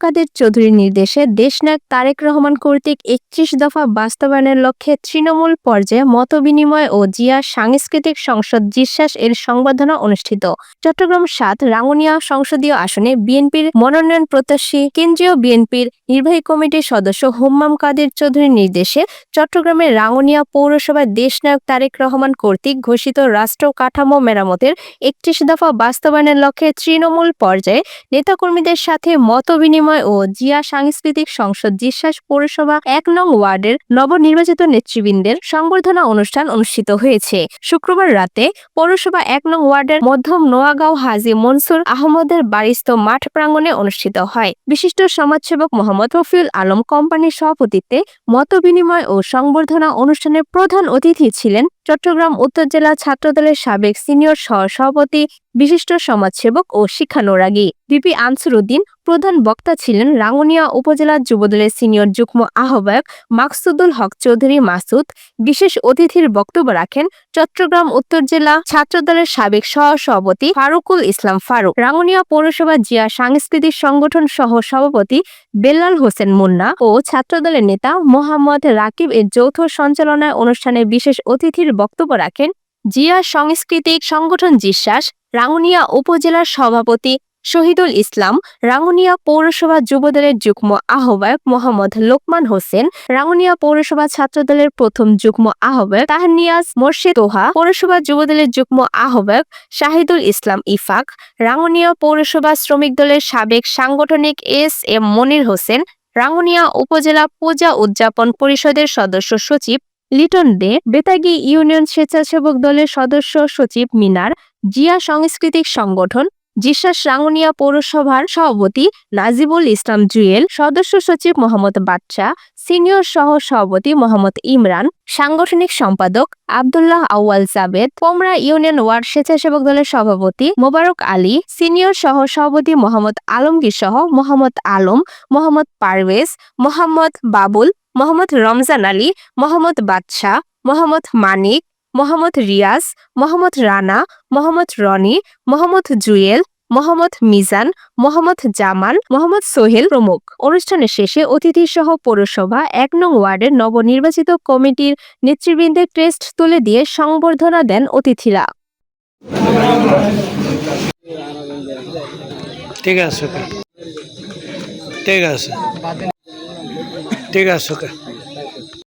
কাদের চৌধুরীর নির্দেশে দেশনায়ক তারেক রহমান কর্তৃক ৩১ দফা বাস্তবায়নের লক্ষ্যে তৃণমূল পর্যায়ে মতবিনিময় ও জিয়া সাংস্কৃতিক সংসদ জিজ্ঞাস এর সংবর্ধনা অনুষ্ঠিত। চট্টগ্রাম ৭ রাঙ্গুনিয়া সংসদীয় আসনে বিএনপির মনোনয়ন প্রত্যাশী কেন্দ্রীয় বিএনপির নির্বাহী কমিটির সদস্য হোম্মাম কাদের চৌধুরীর নির্দেশে চট্টগ্রামের রাঙ্গুনিয়া পৌরসভায় দেশনায়ক তারেক রহমান কর্তৃক ঘোষিত রাষ্ট্র কাঠামো মেরামতের ৩১ দফা বাস্তবায়নের লক্ষ্যে তৃণমূল পর্যায়ে নেতাকর্মীদের সাথে মতবিনিময় ও জিয়া সাংস্কৃতিক সংসদ জিজ্ঞাস পৌরসভা ১ নং ওয়ার্ডের নবনির্বাচিত নেতৃবৃন্দের সংবর্ধনা অনুষ্ঠান অনুষ্ঠিত হয়েছে। শুক্রবার রাতে পৌরসভা ১ নং ওয়ার্ডের মধ্যম নোয়াগাঁও হাজী মনসুর আহমদের বাড়িস্থ মাঠ প্রাঙ্গণে অনুষ্ঠিত হয়। বিশিষ্ট সমাজসেবক মোহাম্মদ রফিউল আলম কোম্পানির সভাপতিত্বে মতবিনিময় ও সংবর্ধনা অনুষ্ঠানের প্রধান অতিথি ছিলেন চট্টগ্রাম উত্তর জেলা ছাত্রদলের সাবেক সিনিয়র সহ-সভাপতি বিশিষ্ট সমাজসেবক ও শিক্ষানুরাগী বিপি আনসার উদ্দিন। প্রধান বক্তা ছিলেন রাঙ্গুনিয়া উপজেলা যুবদলের সিনিয়র যুগ্ম আহ্বায়ক মাকসুদুল হক চৌধুরী মাসুদ। বিশেষ অতিথির বক্তব্য রাখেন চট্টগ্রাম উত্তর জেলা ছাত্রদলের সাবেক সহ-সভাপতি ফারুকুল ইসলাম ফারুক, রাঙ্গুনিয়া পৌরসভা জিয়া সাংস্কৃতিক সংগঠন সহ-সভাপতি বেলাল হোসেন মুন্না ও ছাত্রদলের নেতা মোহাম্মদ রাকিব এর যৌথ সঞ্চালনায় অনুষ্ঠানে বিশেষ অতিথির বক্তব্য রাখেন জিয়া সাংস্কৃতিক সংগঠন জিজ্ঞাস রাঙ্গুনিয়া উপজেলার সভাপতি শহীদুল ইসলাম, রাঙ্গুনিয়া পৌরসভা যুবদলের যুগ্ম আহ্বায়ক মোহাম্মদ লোকমান হোসেন, রাঙ্গুনিয়া পৌরসভা ছাত্রদলের প্রথম যুগ্ম আহ্বায়ক তাহনিয়াজ মোর্শেদ তোহা, পৌরসভা যুবদলের যুগ্ম আহ্বায়ক শাহিদুল ইসলাম ইফাক, রাঙ্গুনিয়া পৌরসভা শ্রমিক দলের সাবেক সাংগঠনিক এস.এম. মনির হোসেন, রাঙ্গুনিয়া উপজেলা পূজা উদযাপন পরিষদের সদস্য সচিব লিটন দে, বেতাগী ইউনিয়ন স্বেচ্ছাসেবক দলের সদস্য সচিব মিনার, জিয়া সাংস্কৃতিক সংগঠন জিজ্ঞাস রাঙ্গুনিয়া পৌরসভার সভাপতি নাজিবুল ইসলাম জুয়েল, সদস্য সচিব মোহাম্মদ বাদশা, সিনিয়র সহ-সভাপতি মোহাম্মদ ইমরান, সাংগঠনিক সম্পাদক আব্দুল্লাহ আউয়াল জাবেদ, পোমরা ইউনিয়ন ওয়ার্ড স্বেচ্ছাসেবক দলের সভাপতি মোবারক আলী, সিনিয়র সহ-সভাপতি মোহাম্মদ আলমগীর সহ মোহাম্মদ আলম, মোহাম্মদ পারভেজ, মোহাম্মদ বাবুল, মোহাম্মদ রমজান আলী, মোহাম্মদ বাদশা, মোহাম্মদ মানিক, মোহাম্মদ রিয়াজ, মোহাম্মদ রানা, মোহাম্মদ রনি, মোহাম্মদ জুয়েল, মোহাম্মদ মিজান, মোহাম্মদ জামাল, মোহাম্মদ সোহেল প্রমুখ। অনুষ্ঠানের শেষে অতিথি সহ পৌরসভা ১ নং ওয়ার্ডের নবনির্বাচিত কমিটির নেতৃবৃন্দের ক্রেস্ট তুলে দিয়ে সংবর্ধনা দেন অতিথিরা। ঠিক আছে ঠিক আছে ঠিক আছে।